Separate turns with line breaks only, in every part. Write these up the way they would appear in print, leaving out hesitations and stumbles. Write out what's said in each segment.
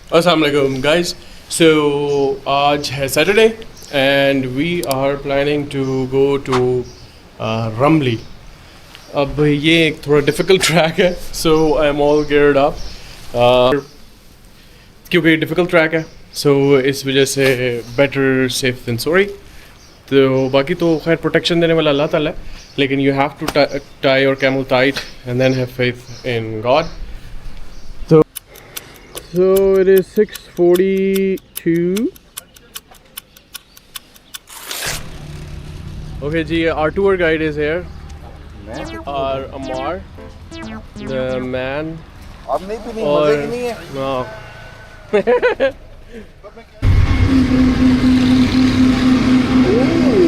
Assalamualaikum guys. So आज है Saturday and we are planning to go to Ramli. अब ये एक थोड़ा difficult track है, so I am all geared up. क्योंकि difficult track है, so इस वजह से better safe than sorry. तो बाकी तो खैर protection देने वाला अल्लाह ताला है, लेकिन you have to tie your camel tight and then have faith in God. So it is 6:42. Okay, ji, our tour guide is here. Our Amar, the man.
आपने भी नहीं मजे की नहीं है।
No.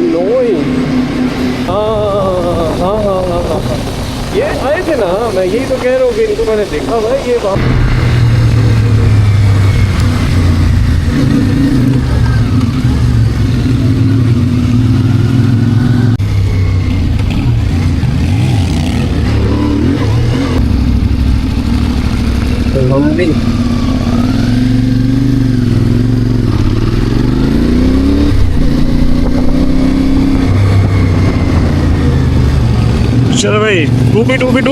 Annoying. हाँ। ये आए थे ना, मैं यही तो कह रहा हूँ कि इनको मैंने देखा हुआ है ये बात। चलो भाई 2p2 व्यू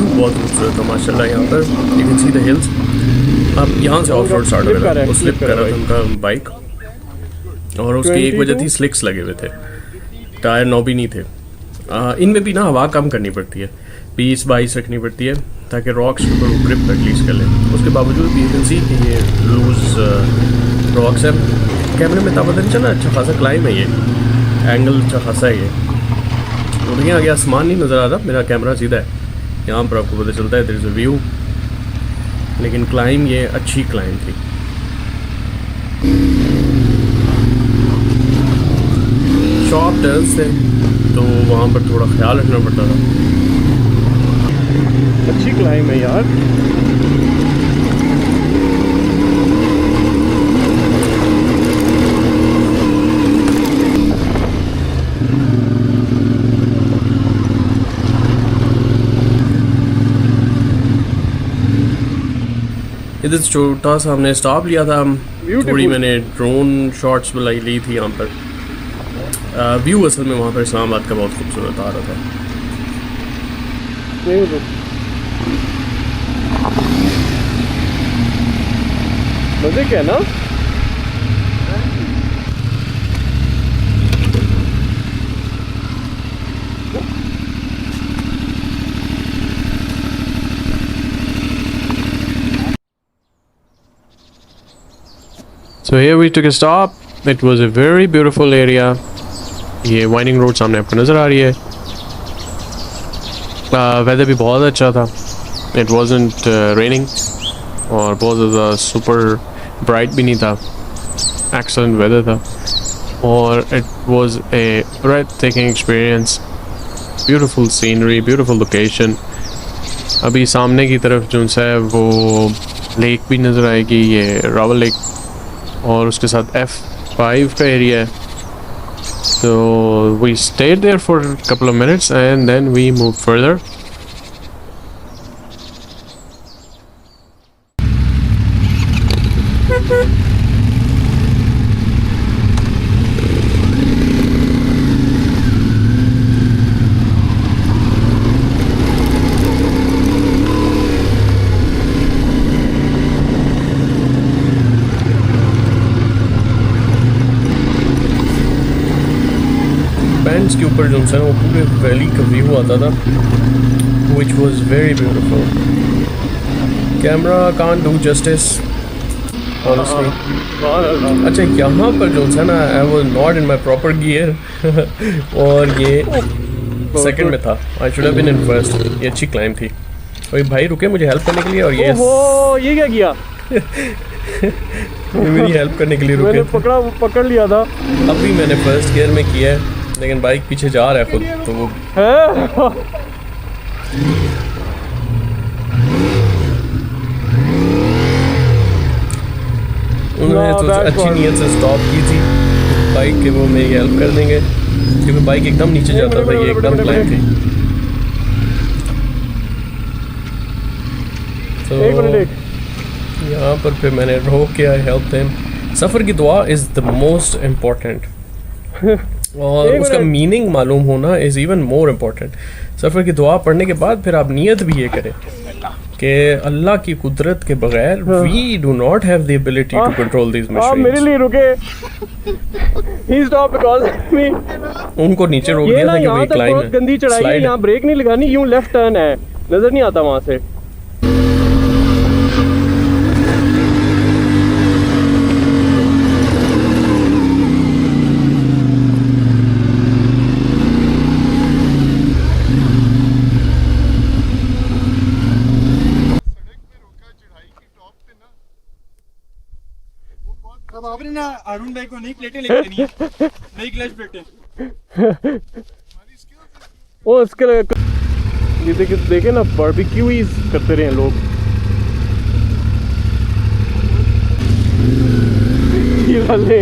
बहुत खूबसूरत है माशाल्लाह। यहाँ पर you can see the hills. अब यहाँ से ऑफ रोड स्टार्ट हो रहा है। वो स्लिप कर रहा था उनका बाइक और उसकी एक वजह थी स्लिक्स लगे हुए थे, टायर नॉबी नहीं थे। इनमें भी ना हवा कम करनी पड़ती है, 20-22 रखनी पड़ती है ताकि रॉक्स के ऊपर ग्रिप एटलीस्ट कर लें। उसके बावजूद भी यू कैन सी कि ये लूज रॉक्स है। कैमरे में तब पता नहीं चला अच्छा खासा क्लाइम है, ये एंगल अच्छा खासा है। ये तो देखिए आगे आसमान नहीं नज़र आ रहा, मेरा कैमरा सीधा है, यहाँ पर आपको पता चलता है देयर इज़ अ व्यू। लेकिन क्लाइम ये अच्छी क्लाइम थी। शॉप टर्न्स थे तो वहाँ पर थोड़ा ख्याल रखना पड़ता था। अच्छी क्लाइम है यार। इधर छोटा सा हमने स्टॉप लिया था, थोड़ी मैंने ड्रोन शॉट्स बुलाई ली थी यहाँ पर। व्यू असल में वहाँ पर इस्लामाबाद का बहुत खूबसूरत आ रहा था। मजे क्या ना। So here we took a stop. It was a very beautiful area. ये वाइनिंग रोड सामने आपको नज़र आ रही है। वेदर भी बहुत अच्छा था। It wasn't raining और बहुत ज़्यादा सुपर ब्राइट भी नहीं था। Excellent weather था और it was a breathtaking experience. Beautiful scenery, beautiful location. अभी सामने की तरफ जो है वो लेक भी नज़र आएगी, ये रावल लेक, और उसके साथ F5 का एरिया है। So we stayed there for a couple of minutes and then we moved further. Bands के ऊपर जो है वो पूरे वैली का व्यू आता था, which was very beautiful. Camera can't do justice, honestly. अच्छा यहाँ पर जो है ना I was not in my proper gear और ये सेकंड में था। I should have been in first. ये अच्छी क्लाइम थी। और भाई रुके मुझे हेल्प करने के लिए और ये क्या किया ये मेरी हेल्प करने के लिए रुके। मैंने पकड़ लिया था। अभी मैंने फर्स्ट गियर में किया है लेकिन बाइक पीछे जा रहा है खुद, तो वो उन्होंने तो अच्छी नीयत से स्टॉप की थी बाइक के वो मेरी हेल्प कर देंगे क्योंकि बाइक एकदम नीचे जाता था, ये एकदम क्लाइंब थी। तो यहाँ पर फिर मैंने रोक किया, हेल्प देम। सफ़र की दुआ इज़ द मोस्ट इम्पोर्टेंट और उसका मीनिंग मालूम होना इज़ इवन मोर इम्पोर्टेंट। सफ़र की दुआ पढ़ने के बाद फिर आप नियत भी ये करें कि अल्लाह की कुदरत के बगैर we do not have the ability to control this machines.
आप मेरे लिए रुके। He stop because me.
उनको नीचे रोक दिया था कि भाई क्लाइंब है,
गंदी चढ़ाई है, यहाँ ब्रेक नहीं लगानी, यूं लेफ्ट टर्न है, नजर नहीं आता वहाँ से।
अब आपने ना अरुण भाई को नई प्लेटें लेके देनी है, नई क्लच प्लेटें।
ओ इसके ये देखे ना, बारबेक्यू ही करते रहे लोग। ये वाले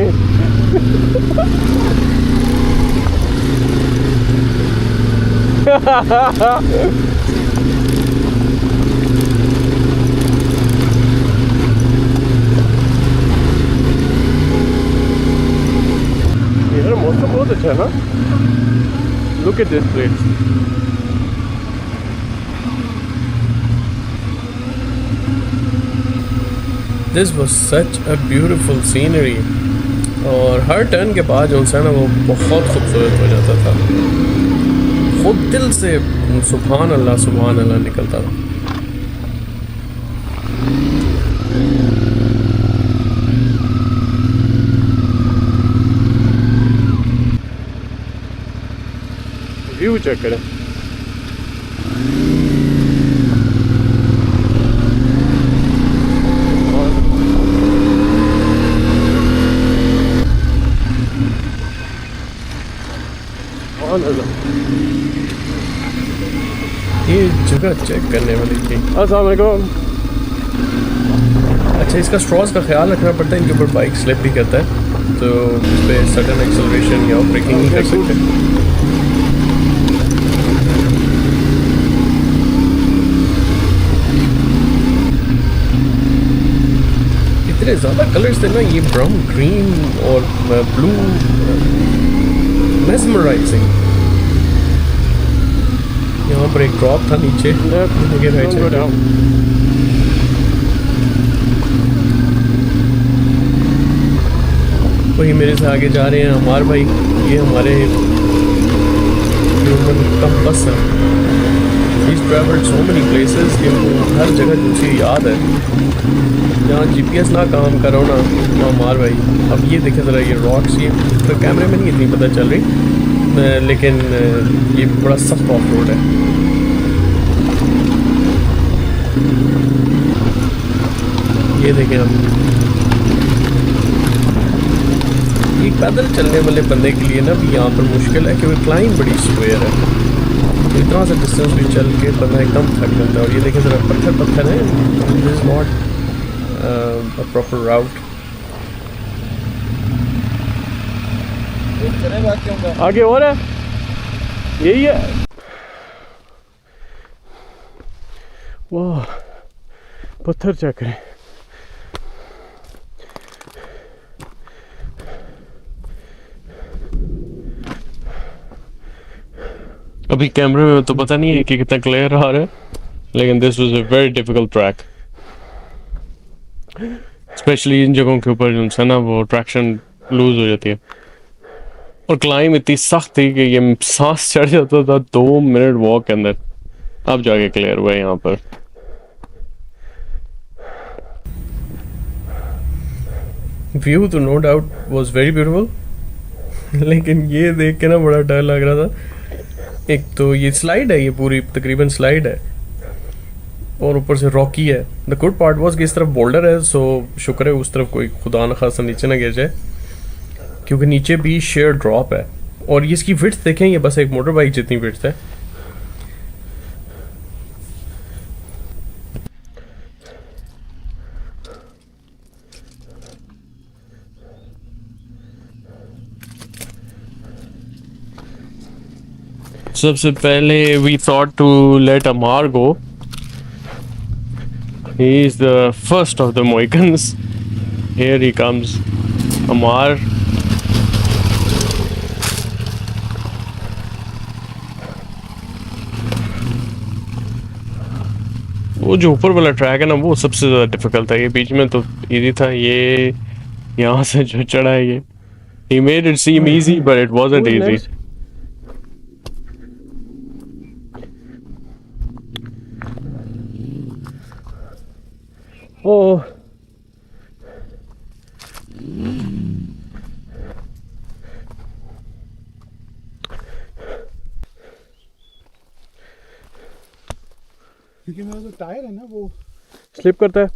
यार मौसम बहुत अच्छा है ना। Look at this place.
This was such a beautiful scenery और हर टर्न के बाद जो है ना वो बहुत खूबसूरत हो जाता था, खुद दिल से सुभान अल्लाह निकलता था।
व्यू चेक करें।
ये जगह चेक करने वाली थी।
अस्सलाम वालेकुम।
अच्छा, इसका स्ट्रॉस का ख्याल रखना पड़ता है, इनके ऊपर बाइक स्लिप भी करता है तो इस पर सडन एक्सेलरेशन या ब्रेकिंग नहीं कर सकते। इतने ज़्यादा कलर्स थे ना, ये ब्राउन, ग्रीन और ब्लू, मेस्मराइजिंग। यहाँ पर एक ड्रॉप था नीचे, वही मेरे से आगे जा रहे हैं हमारे भाई, ये हमारे कंपस है। He's traveled so many places कि उनको हर जगह दूसरी याद है। जहाँ GPS ना काम करो ना वहाँ मार भाई। अब ये देखे ज़रा, ये रॉक्स, ये तो कैमरे में नहीं इतनी पता चल रही, लेकिन ये बड़ा सख्त ऑफ रोड है। ये देखें आप, एक पैदल चलने वाले बंदे के लिए ना भी यहाँ पर मुश्किल है क्योंकि क्लाइंब बड़ी स्क्वायर है, इतना सा डिस्टेंस भी चल के बंदा एकदम थक जाता है। और ये देखें ज़रा, पत्थर है, this is not a proper route.
आगे और है, यही है। वाह, पत्थर चेक करें।
अभी कैमरे में तो पता नहीं है कि कितना क्लियर आ रहा है, लेकिन this was a very difficult track, specially in जगहों के ऊपर जो है ना वो ट्रैक्शन लूज हो जाती है। और क्लाइंब इतनी सख्त थी कि ये सांस चढ़ जाता था 2 मिनट वॉक के अंदर। अब जाके क्लियर हुआ है यहाँ पर। व्यू तो no doubt was very beautiful, लेकिन ये देख के ना बड़ा डर लग रहा था। एक तो ये स्लाइड है, ये पूरी तकरीबन स्लाइड है और ऊपर से रॉकी है। द गुड पार्ट वाज कि इस तरफ बोल्डर है, सो शुक्र है उस तरफ कोई खुदा न खासा नीचे ना गिर जाए, क्योंकि नीचे भी शेयर ड्रॉप है। और ये इसकी विड्थ देखें, ये बस एक मोटर बाइक जितनी विड्थ है।
सबसे पहले we thought to let Amar go. He is the first of the Mohicans. Here he comes, Amar. वो जो ऊपर वाला ट्रैक है ना वो सबसे ज़्यादा डिफिकल्ट था, ये बीच में तो इजी था, ये यहाँ से जो चढ़ा है ये he made it seem easy but it wasn't easy. Oh.
क्योंकि मेरा जो टायर है ना वो
स्लिप करता है।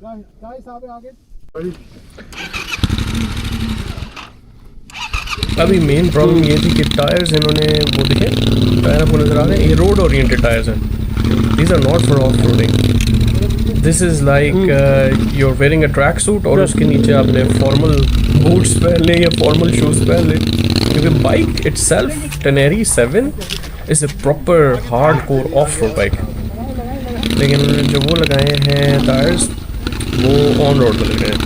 क्या हिसाब है आगे?
अभी मेन प्रॉब्लम ये थी कि टायर्स इन्होंने वो देखे टायर आपको नज़र आ रहे हैं, ये रोड ओरिएंटेड टायर्स हैं, these are not for off roading. This is like you are wearing a tracksuit और उसके नीचे आपने फॉर्मल बूट्स पहन ले या फॉर्मल शूज़ पहन ले, क्योंकि bike itself tenere 7 is a proper hardcore off road bike, लेकिन उन्होंने जो वो लगाए हैं टायर्स वो ऑन रोड पर लग रहे हैं,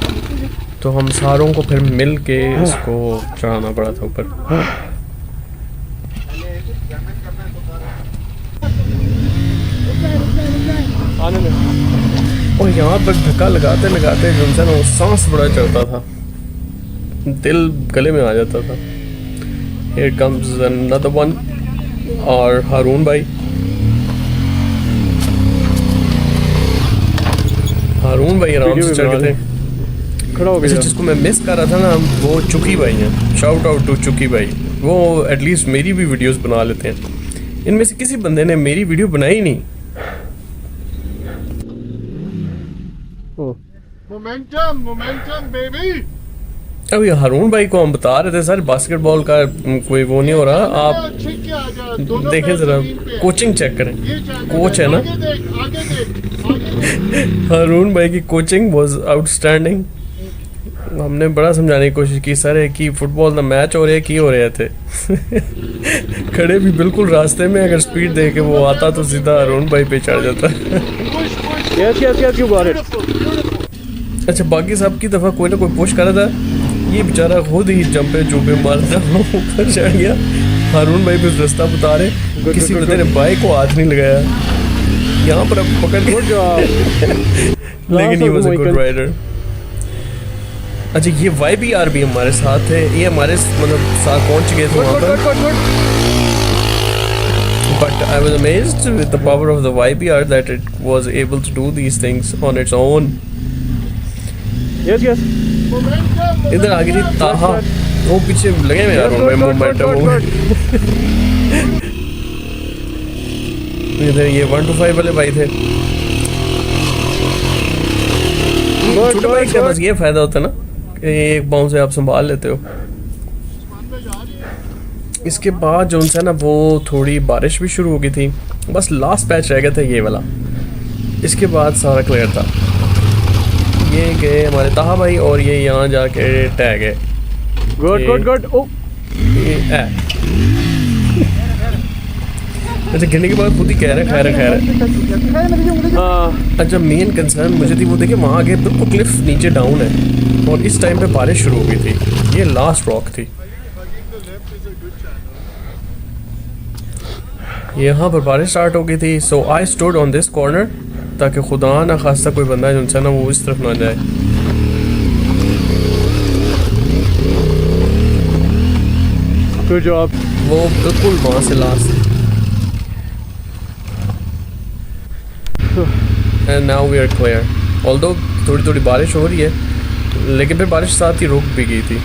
तो हम सारों को फिर मिल के इसको चढ़ाना पड़ा था ऊपर। और यहाँ पर धक्का लगाते लगाते जो है ना वो सांस बड़ा चढ़ता था, दिल गले में आ जाता था। Here comes another one, और हारून भाई, हारून भाई आराम से चढ़ गए थे।
खड़ा हो गया।
जिसको मैं मिस कर रहा था ना वो चुकी भाई हैं, शाउट आउट टू चुकी भाई, वो एटलीस्ट मेरी भी वीडियोस बना लेते हैं। इनमें से किसी बंदे ने मेरी वीडियो बनाई नहीं।
Momentum momentum baby.
अभी हारून भाई को हम बता रहे थे सर बास्केटबॉल का कोई वो नहीं हो रहा, आप देखें जरा कोचिंग चेक करें, कोच है ना हारून भाई की कोचिंग वाज आउटस्टैंडिंग। हमने बड़ा समझाने की कोशिश की, सर है कि फुटबॉल का मैच हो रहे की हो रहे थे खड़े भी बिल्कुल रास्ते में, अगर स्पीड दे के वो आता तो सीधा हारून भाई पे चढ़ जाता अच्छा बाकी साहब की दफ़ा कोई ना कोई पुश कर रहा था, ये बेचारा खुद ही जंपे जूपे मारता ऊपर चढ़ गया। हारून भाई भी उस रास्ता बता रहे, किसी बंदे ने बाइक को हाथ नहीं लगाया, यहाँ पर अब पकड़ लेकिन he was a good rider. अच्छा ये YBR भी हमारे साथ है, ये हमारे मतलब साथ पहुंच गए थे वहाँ पर, but I was amazed with the power of the YBR that it was able to do these things on its own.
Yes, yes.
इधर आगे थी ताहा, वो पीछे लगे मेरा मोमेंटम इधर ये 1 to 5 वाले भाई थे। छोटे बाइक का बस ये फायदा होता है ना कि एक पाँव से आप संभाल लेते हो। इसके बाद जो है ना वो थोड़ी बारिश भी शुरू हो गई थी, बस लास्ट पैच रह गया था ये वाला, इसके बाद सारा क्लियर था। ये गए हमारे ताहा भाई और ये यहाँ जाके टैग है।
Good good good. ओ
अच्छा गिरने के बाद खुद ही कह रहे खैर। अच्छा मेन कंसर्न मुझे थी वो देखिए वहाँ आगे बिल्कुल क्लिफ नीचे डाउन है और इस टाइम पे बारिश शुरू हो गई थी, ये लास्ट रॉक थी। यहाँ पर बारिश स्टार्ट हो गई थी, so I stood on this corner ताकि खुदा ना खास्ता कोई बंदा है जिनसे ना वो इस तरफ ना जाए।
Good job.
वो बिल्कुल वहाँ से last. And now we are clear, although थोड़ी थोड़ी बारिश हो रही है लेकिन फिर बारिश साथ ही रुक भी गई थी।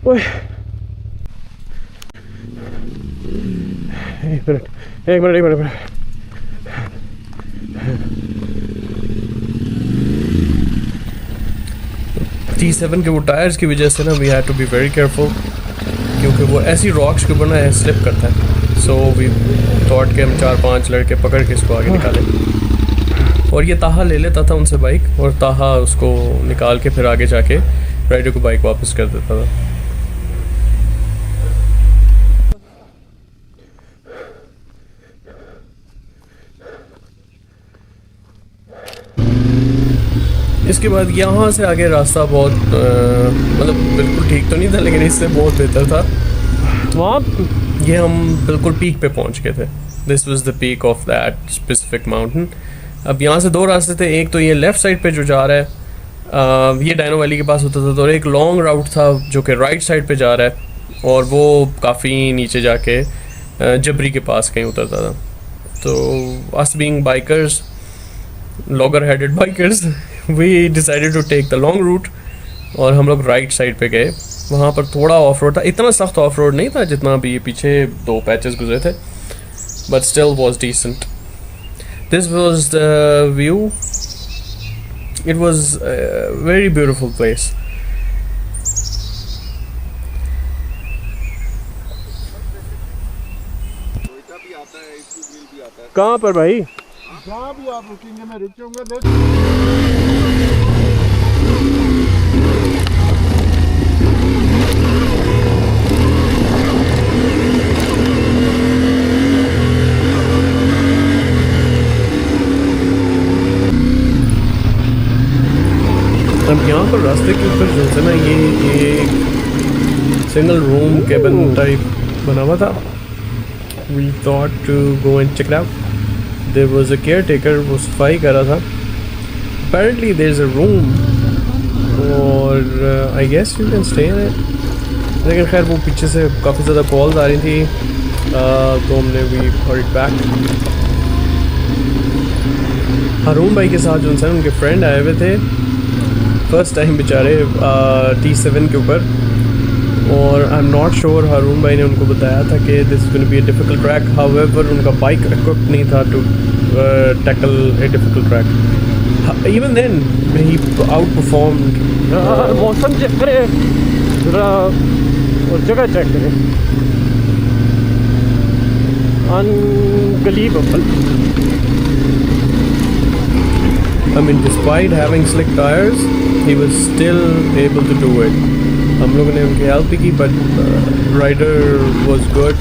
ओए एक मिनट
T7 के वो टायर्स की वजह से ना we had to be very careful, क्योंकि वो ऐसी रॉक्स के ऊपर ना स्लिप करता है। सो वी थॉट के हम 4-5 लड़के पकड़ के इसको आगे निकालें, और ये ताहा ले लेता था उनसे बाइक, और ताहा उसको निकाल के फिर आगे जाके राइडर को बाइक वापस कर देता था। इसके बाद यहाँ से आगे रास्ता बहुत मतलब बिल्कुल ठीक तो नहीं था, लेकिन इससे बहुत बेहतर था। वहाँ ये हम बिल्कुल पीक पे पहुँच गए थे। This was the peak of that specific mountain. अब यहाँ से 2 रास्ते थे, एक तो ये लेफ़्ट साइड पे जो जा रहा है ये डायनो वैली के पास होता था, तो एक लॉन्ग राउट था जो कि राइट साइड पे जा रहा है, और वो काफ़ी नीचे जाके जबरी के पास कहीं उतरता था। तो us being bikers, logger headed bikers, we decided to take the long route, और हम लोग राइट साइड पे गए। वहाँ पर थोड़ा ऑफ रोड था, इतना सख्त ऑफ रोड नहीं था जितना अभी ये पीछे 2 पैचेस गुजरे थे, but still was decent. This was the view, it was very beautiful place.
कहाँ पर भाई?
जहाँ भी आप रुकेंगे मैं रुक जाऊंगा।
अब यहाँ पर रास्ते के ऊपर जो है ना ये सिंगल रूम केबिन टाइप बना हुआ था। We thought to go and check it out. There was a caretaker, वो सफाई कर रहा था। Apparently there is a room, और I guess you can stay in it. लेकिन खैर वो पीछे से काफ़ी ज़्यादा कॉल्स आ रही थी, तो हमने वी हर्ड बैक। हारून भाई के साथ जो है उनके फ्रेंड आए हुए थे फर्स्ट टाइम बेचारे T7 के ऊपर, और I am not sure Haroon भाई ने उनको बताया था कि this is going to be a difficult track. However उनका बाइक इक्विप्ड नहीं था to tackle a difficult track. Even then he out performed.
मौसम चेक करें जरा और जगह चेक करें। Unbelievable.
I mean, despite having slick tires, he was still able to do it. हम लोगों ने उनकी हेल्प भी की, but rider was good.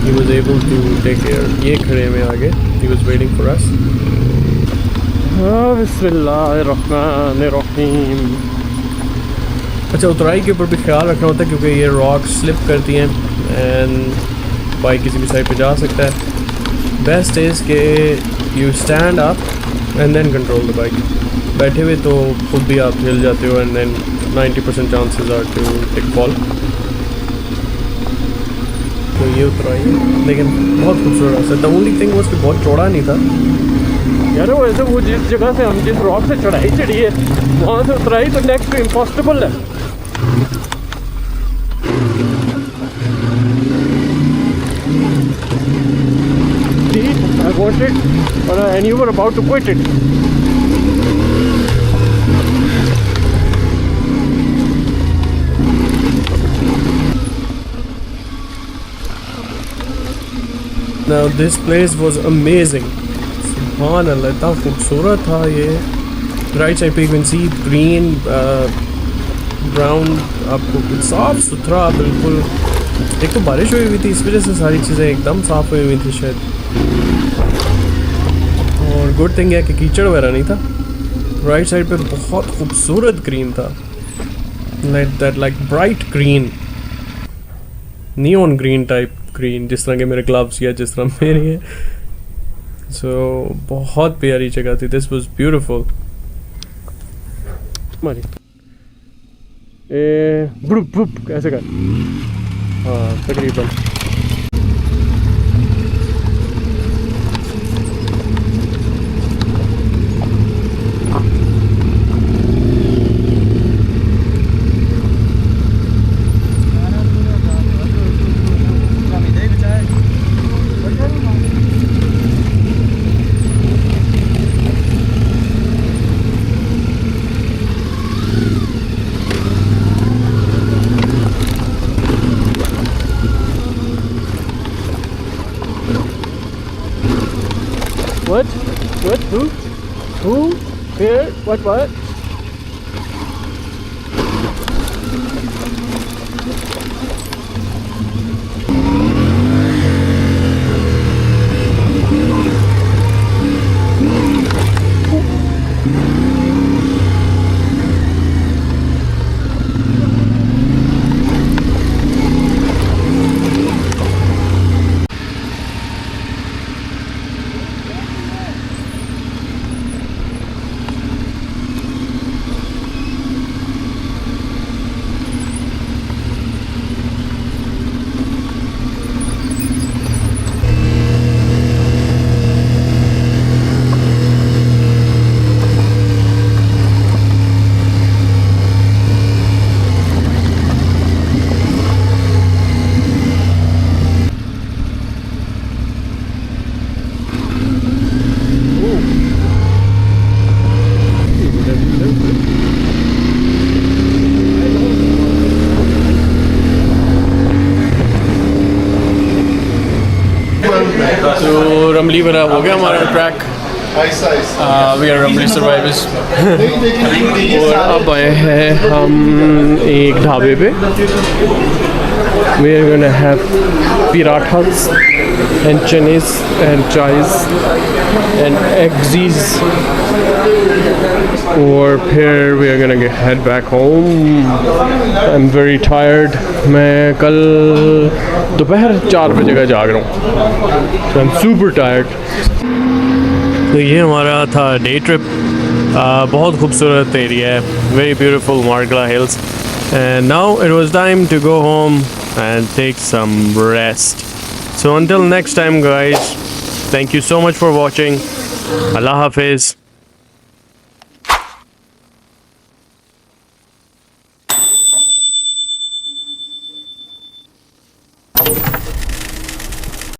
He was able to take care. ये खड़े में आगे. He was waiting for us.
बिस्मिल्लाहिर्रहमानिर्रहीम।
अच्छा, उतराई के ऊपर भी ख्याल रखना होता है क्योंकि ये रॉक स्लिप करती हैं एंड बाइक किसी भी साइड पे जा सकता है। बेस्ट इज़ के you stand up and then control the bike. बैठे हुए तो खुद भी आप हिल जाते हो, and then 90% chances are to take fall. तो ये उतराई, लेकिन बहुत खूबसूरत रास्ता। द ओनली थिंग वो उसके बहुत चौड़ा नहीं था
यार। वैसे वो जिस जगह से हम जिस रॉक से चढ़ाई चढ़ी है वहाँ से उतराई तो नेक्स्ट इम्पॉसिबल है। I got it, and you were about to quit it.
Now this place was amazing. सुभान अल्लाह, इतना खूबसूरत था ये। राइट साइड पे you can see green brown, आपको साफ सुथरा बिल्कुल। एक तो बारिश हुई हुई थी, इस वजह से सारी चीज़ें एकदम साफ हुई हुई थी शायद। और गुड थिंग है कि कीचड़ वगैरह नहीं था। राइट साइड पे बहुत खूबसूरत ग्रीन था, like bright green, neon green type green, जिस तरह के मेरे ग्लव्स या जिस तरह मेरे हैं। सो बहुत प्यारी जगह थी। This was beautiful.
मारी बुप बुप ऐसे कर। हाँ तकरीबन। What? What? Who? Where? What? तो रमली वाला हो गया हमारा ट्रैक. वी आर रमली सर्वाइवर्स. और अब आए हैं हम एक ढाबे पे. We are gonna have parathas and chanas and chais and eggies. और फिर we are gonna head back home. I am very tired. मैं कल दोपहर 4 बजे का जाग रहा हूँ. I am super tired. तो ये हमारा था डे ट्रिप. बहुत खूबसूरत एरिया है. Very beautiful Margalla hills. And now it was time to go home and take some rest. So until next time guys, thank you so much for watching. Allah Hafiz.